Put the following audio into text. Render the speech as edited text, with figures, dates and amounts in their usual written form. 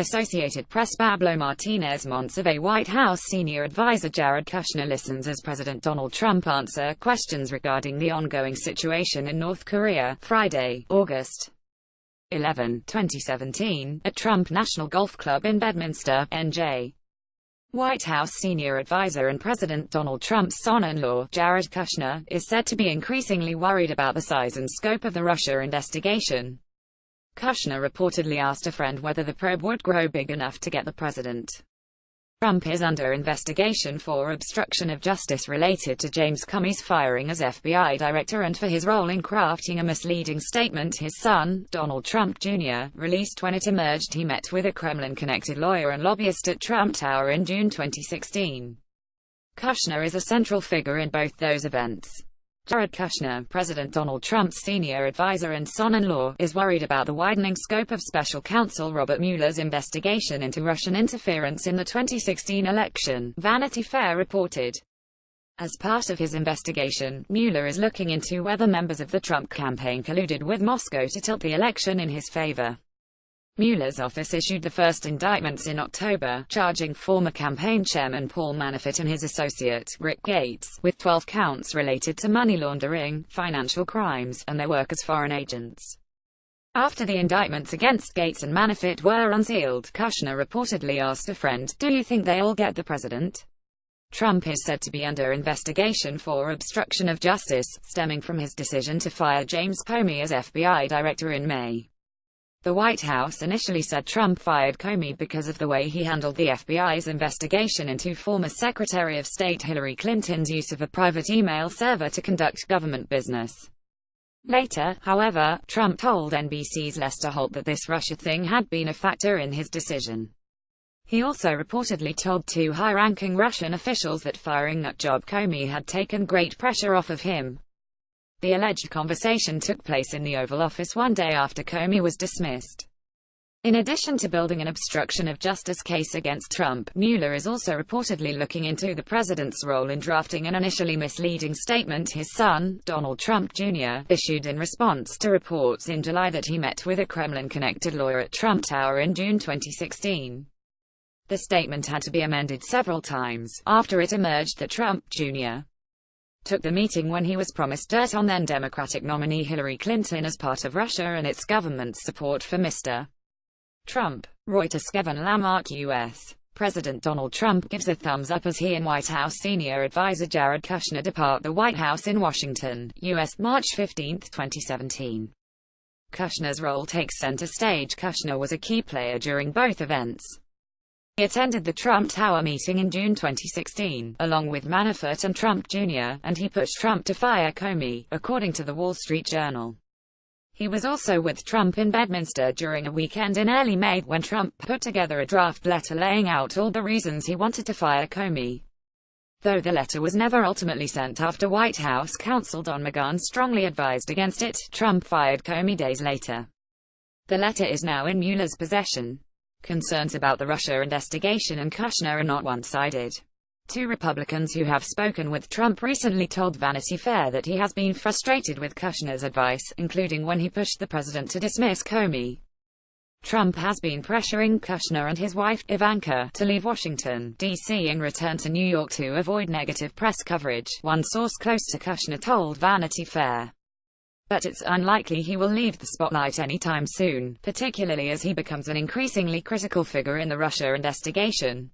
Associated Press. Pablo Martinez Monceve. White House senior advisor Jared Kushner listens as President Donald Trump answers questions regarding the ongoing situation in North Korea. Friday, August 11, 2017, at Trump National Golf Club in Bedminster, NJ. White House senior advisor and President Donald Trump's son-in-law, Jared Kushner, is said to be increasingly worried about the size and scope of the Russia investigation. Kushner reportedly asked a friend whether the probe would grow big enough to get the president. Trump is under investigation for obstruction of justice related to James Comey's firing as FBI director and for his role in crafting a misleading statement his son, Donald Trump Jr., released when it emerged he met with a Kremlin-connected lawyer and lobbyist at Trump Tower in June 2016. Kushner is a central figure in both those events. Jared Kushner, President Donald Trump's senior advisor and son-in-law, is worried about the widening scope of special counsel Robert Mueller's investigation into Russian interference in the 2016 election, Vanity Fair reported. As part of his investigation, Mueller is looking into whether members of the Trump campaign colluded with Moscow to tilt the election in his favor. Mueller's office issued the first indictments in October, charging former campaign chairman Paul Manafort and his associate, Rick Gates, with 12 counts related to money laundering, financial crimes, and their work as foreign agents. After the indictments against Gates and Manafort were unsealed, Kushner reportedly asked a friend, "Do you think they'll get the president?" Trump is said to be under investigation for obstruction of justice, stemming from his decision to fire James Comey as FBI director in May. The White House initially said Trump fired Comey because of the way he handled the FBI's investigation into former Secretary of State Hillary Clinton's use of a private email server to conduct government business. Later, however, Trump told NBC's Lester Holt that this Russia thing had been a factor in his decision. He also reportedly told two high-ranking Russian officials that firing nutjob Comey had taken great pressure off of him. The alleged conversation took place in the Oval Office one day after Comey was dismissed. In addition to building an obstruction of justice case against Trump, Mueller is also reportedly looking into the president's role in drafting an initially misleading statement his son, Donald Trump Jr., issued in response to reports in July that he met with a Kremlin-connected lawyer at Trump Tower in June 2016. The statement had to be amended several times, after it emerged that Trump Jr. took the meeting when he was promised dirt on then Democratic nominee Hillary Clinton as part of Russia and its government's support for Mr. Trump. Reuters. Kevin Lamarck. U.S. President Donald Trump gives a thumbs up as he and White House senior advisor Jared Kushner depart the White House in Washington, U.S. March 15, 2017. Kushner's role takes center stage. Kushner was a key player during both events. He attended the Trump Tower meeting in June 2016, along with Manafort and Trump Jr., and he pushed Trump to fire Comey, according to The Wall Street Journal. He was also with Trump in Bedminster during a weekend in early May, when Trump put together a draft letter laying out all the reasons he wanted to fire Comey. Though the letter was never ultimately sent after White House counsel Don McGahn strongly advised against it, Trump fired Comey days later. The letter is now in Mueller's possession. Concerns about the Russia investigation and Kushner are not one-sided. Two Republicans who have spoken with Trump recently told Vanity Fair that he has been frustrated with Kushner's advice, including when he pushed the president to dismiss Comey. Trump has been pressuring Kushner and his wife, Ivanka, to leave Washington, D.C. and return to New York to avoid negative press coverage, one source close to Kushner told Vanity Fair. But it's unlikely he will leave the spotlight anytime soon, particularly as he becomes an increasingly critical figure in the Russia investigation.